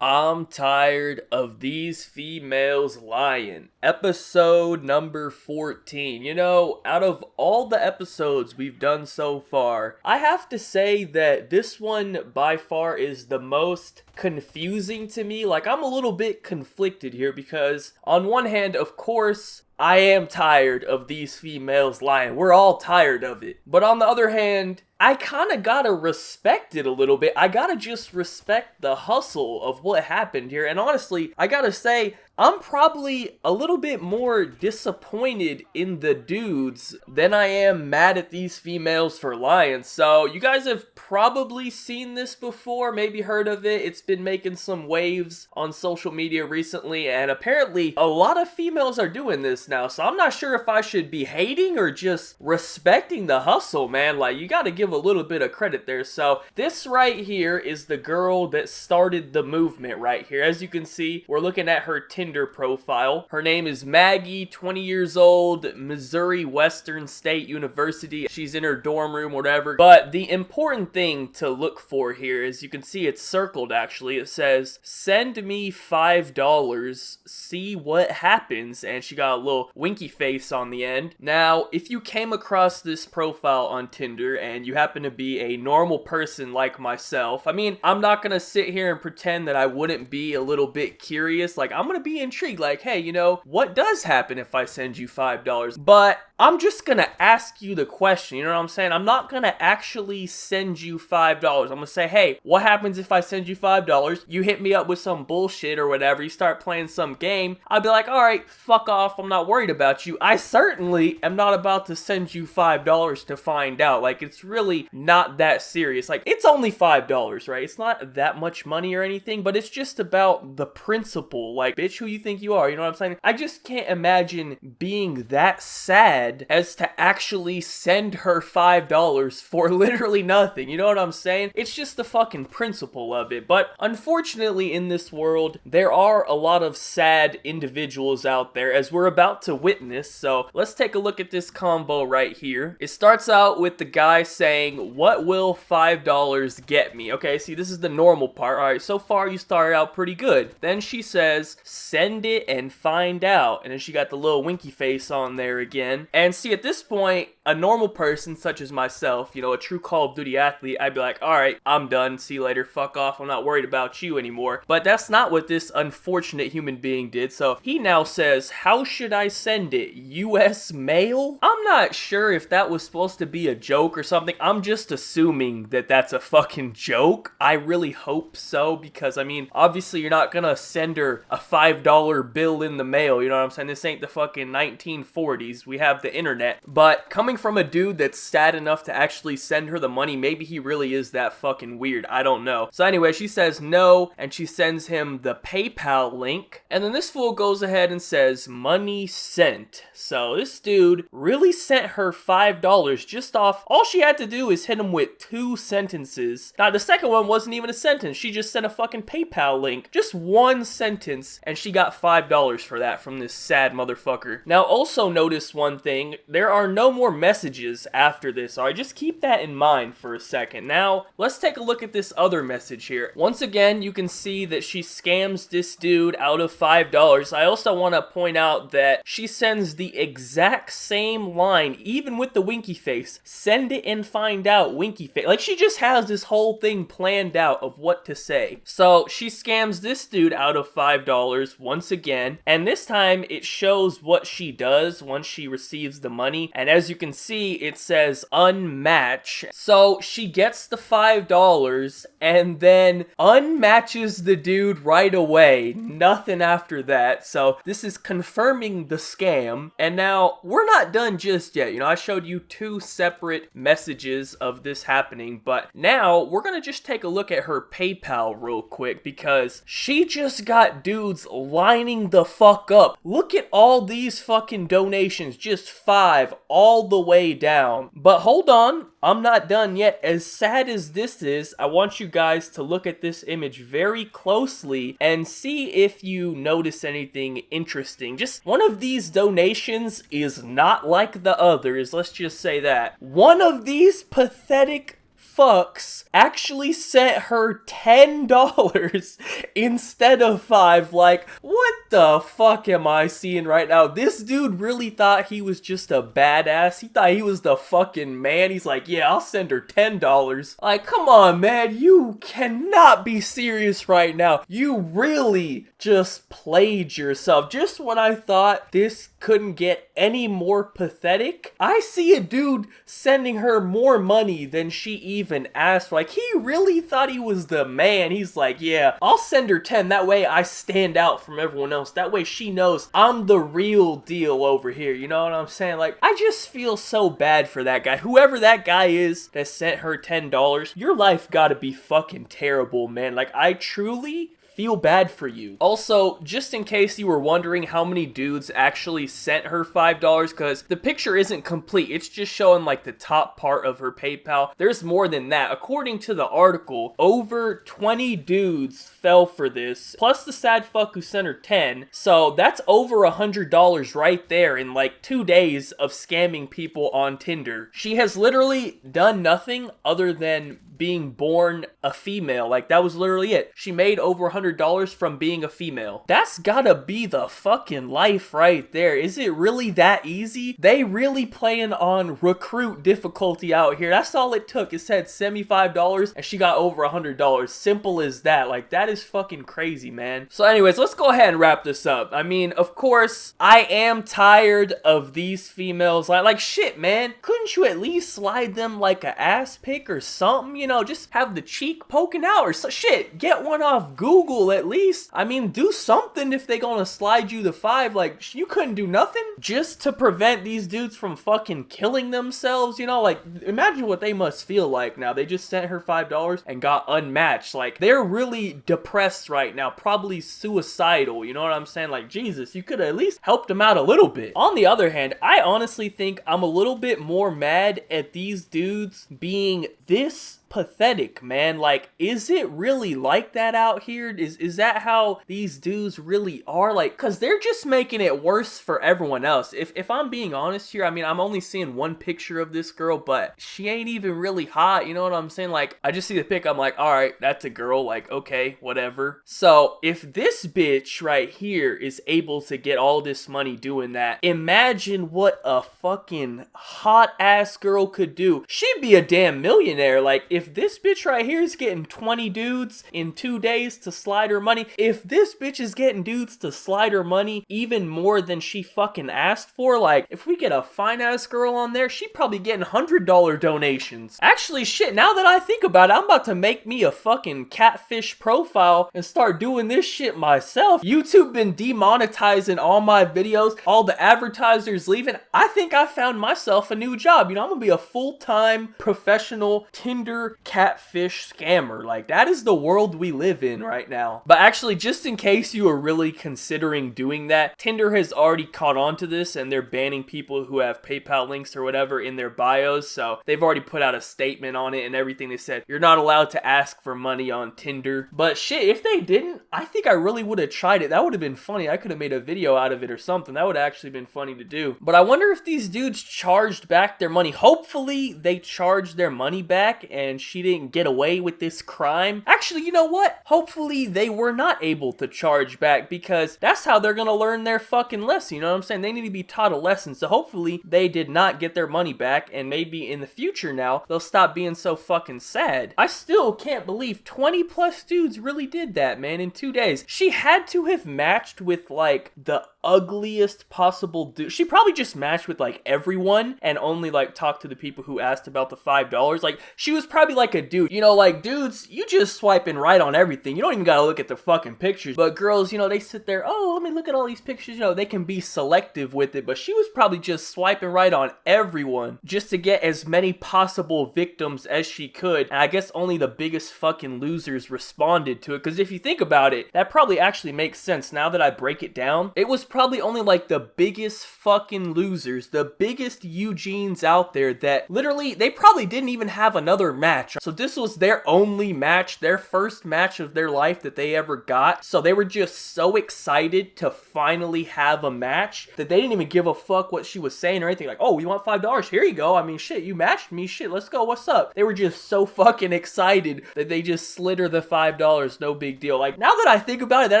I'm tired of these females lying. Episode number 14. You know, out of all the episodes we've done so far, I have to say that this one by far is the most confusing to me. Like, I'm a little bit conflicted here because, on one hand, of course, I am tired of these females lying. We're all tired of it. But on the other hand, I kind of gotta respect it a little bit. I gotta just respect the hustle of what happened here. And honestly, I gotta say, I'm probably a little bit more disappointed in the dudes than I am mad at these females for lying. So, you guys have probably seen this before, maybe heard of it. It's been making some waves on social media recently, and apparently a lot of females are doing this now. So, I'm not sure if I should be hating or just respecting the hustle, man. Like, you gotta give a little bit of credit there. So, this right here is the girl that started the movement right here. As you can see, we're looking at her Tinder profile. Her name is Maggie, 20 years old, Missouri Western State University. She's in her dorm room, whatever. But the important thing to look for here is, you can see it's circled actually. It says, send me $5, see what happens. And she got a little winky face on the end. Now, if you came across this profile on Tinder and you happen to be a normal person like myself, I mean, I'm not gonna sit here and pretend that I wouldn't be a little bit curious. Like, I'm gonna be intrigued, like, hey, you know, what does happen if I send you $5? But I'm just gonna ask you the question, you know what I'm saying? I'm not gonna actually send you $5. I'm gonna say, hey, what happens if I send you $5? You hit me up with some bullshit or whatever, you start playing some game, I'll be like, alright, fuck off, I'm not worried about you. I certainly am not about to send you $5 to find out. Like, it's really not that serious. Like, it's only $5, right? It's not that much money or anything, but it's just about the principle. Like, bitch, who you think you are, you know what I'm saying? I just can't imagine being that sad as to actually send her $5 for literally nothing, you know what I'm saying? It's just the fucking principle of it. But unfortunately, in this world, there are a lot of sad individuals out there, as we're about to witness. So let's take a look at this combo right here. It starts out with the guy saying, what will $5 get me? Okay, see, this is the normal part. All right, so far you started out pretty good. Then she says, send it and find out. And then she got the little winky face on there again. And see, at this point, a normal person such as myself, you know, a true Call of Duty athlete, I'd be like, alright, I'm done, see you later, fuck off, I'm not worried about you anymore. But that's not what this unfortunate human being did. So he now says, how should I send it? US mail? I'm not sure if that was supposed to be a joke or something. I'm just assuming that that's a fucking joke. I really hope so, because I mean, obviously you're not gonna send her a $5 bill in the mail, you know what I'm saying? This ain't the fucking 1940s. We have the internet. But coming from a dude that's sad enough to actually send her the money, maybe he really is that fucking weird. I don't know. So anyway, she says no, and she sends him the PayPal link. And then this fool goes ahead and says, money sent. So this dude really sent her $5 just off. All she had to do is hit him with 2 sentences. Now, the second one wasn't even a sentence. She just sent a fucking PayPal link. Just 1 sentence, and she got $5 for that from this sad motherfucker. Now, also notice one thing. There are no more messages after this. Alright, just keep that in mind for a second. Now, let's take a look at this other message here. Once again, you can see that she scams this dude out of $5. I also want to point out that she sends the exact same line, even with the winky face. Send it and find out, winky face. Like, she just has this whole thing planned out of what to say. So, she scams this dude out of $5 once again, and this time it shows what she does once she receives the money. And as you can see, it says unmatch. So she gets the $5 and then unmatches the dude right away. Nothing after that. So this is confirming the scam. And now we're not done just yet. You know, I showed you 2 separate messages of this happening, but now we're gonna just take a look at her PayPal real quick, because she just got dudes lining the fuck up. Look at all these fucking donations, just 5 all the way down. But hold on, I'm not done yet. As sad as this is, I want you guys to look at this image very closely and see if you notice anything interesting. Just one of these donations is not like the others, let's just say that. One of these pathetic fucks actually sent her $10 instead of 5. Like, what the fuck am I seeing right now? This dude really thought he was just a badass. He thought he was the fucking man. He's like, yeah, I'll send her $10. Like, come on, man. You cannot be serious right now. You really just played yourself. Just when I thought this couldn't get any more pathetic, I see a dude sending her more money than she even asked for. Like, he really thought he was the man. He's like, yeah, I'll send her 10. That way I stand out from everyone else. That way she knows I'm the real deal over here. You know what I'm saying? Like, I just feel so bad for that guy. Whoever that guy is that sent her $10, your life gotta be fucking terrible, man. Like, I truly feel bad for you. Also, just in case you were wondering how many dudes actually sent her $5, because the picture isn't complete. It's just showing like the top part of her PayPal. There's more than that. According to the article, over 20 dudes fell for this, plus the sad fuck who sent her 10. So that's over $100 right there in like 2 days of scamming people on Tinder. She has literally done nothing other than being born a female. Like, that was literally it. She made over $100 from being a female. That's gotta be the fucking life right there. Is it really that easy? They really playing on recruit difficulty out here. That's all it took. It said $75 and she got over $100. Simple as that. Like, that is fucking crazy, man. So anyways, let's go ahead and wrap this up. I mean, of course, I am tired of these females. Like shit, man. Couldn't you at least slide them like a ass pic or something? You know, just have the cheek poking out or so shit. Get one off Google at least. I mean, do something if they gonna slide you the 5. Like, you couldn't do nothing just to prevent these dudes from fucking killing themselves, you know? Like, imagine what they must feel like now. They just sent her $5 and got unmatched. Like, they're really depressed right now, probably suicidal, you know what I'm saying? Like, Jesus, you could have at least helped them out a little bit. On the other hand, I honestly think I'm a little bit more mad at these dudes being this pathetic, man. Like, is it really like that out here? Is that how these dudes really are? Like, cause they're just making it worse for everyone else. If I'm being honest here, I mean, I'm only seeing one picture of this girl, but she ain't even really hot, you know what I'm saying? Like, I just see the pic, I'm like, all right, that's a girl, like, okay, whatever. So if this bitch right here is able to get all this money doing that, imagine what a fucking hot ass girl could do. She'd be a damn millionaire. Like, if this bitch right here is getting 20 dudes in 2 days to slide her money, if this bitch is getting dudes to slide her money even more than she fucking asked for, like, if we get a fine ass girl on there, she'd probably getting $100 donations. Actually, shit, now that I think about it, I'm about to make me a fucking catfish profile and start doing this shit myself. YouTube been demonetizing all my videos, all the advertisers leaving. I think I found myself a new job. You know, I'm gonna be a full-time professional Tinder catfish scammer. Like, that is the world we live in right now. But actually, just in case you are really considering doing that, Tinder has already caught on to this and they're banning people who have PayPal links or whatever in their bios. So they've already put out a statement on it and everything. They said you're not allowed to ask for money on Tinder. But shit, if they didn't, I think I really would have tried it. That would have been funny. I could have made a video out of it or something. That would have actually been funny to do. But I wonder if these dudes charged back their money. Hopefully they charged their money back and she didn't get away with this crime. Actually, you know what? Hopefully they were not able to charge back, because that's how they're gonna learn their fucking lesson. You know what I'm saying? They need to be taught a lesson. So hopefully they did not get their money back, and maybe in the future now they'll stop being so fucking sad. I still can't believe 20 plus dudes really did that, man, in 2 days. She had to have matched with like the ugliest possible dude. She probably just matched with like everyone and only like talked to the people who asked about the $5. Like, she was probably like a dude. You know, like, dudes, you just swiping right on everything. You don't even gotta look at the fucking pictures. But girls, you know, they sit there, oh, let me look at all these pictures. You know, they can be selective with it. But she was probably just swiping right on everyone just to get as many possible victims as she could. And I guess only the biggest fucking losers responded to it. Because if you think about it, that probably actually makes sense. Now that I break it down, it was probably probably only like the biggest fucking losers, the biggest Eugenes out there that literally, they probably didn't even have another match. So this was their only match, their first match of their life that they ever got. So they were just so excited to finally have a match that they didn't even give a fuck what she was saying or anything. Like, oh, you want $5? Here you go. I mean, shit, you matched me. Shit, let's go. What's up? They were just so fucking excited that they just slid her the $5. No big deal. Like, now that I think about it, that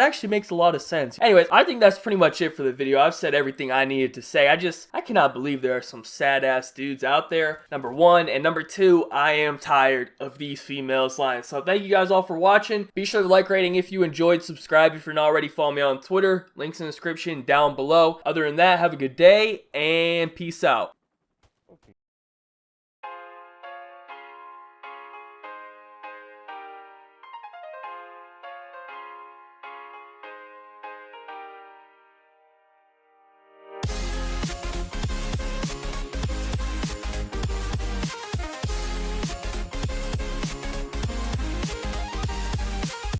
actually makes a lot of sense. Anyways, I think that's pretty much it for the video. I've said everything I needed to say. I cannot believe there are some sad ass dudes out there, number one, and number two, I am tired of these females lying. So thank you guys all for watching. Be sure to like, rating if you enjoyed, subscribe if you're not already, follow me on Twitter, links in the description down below. Other than that, have a good day and peace out.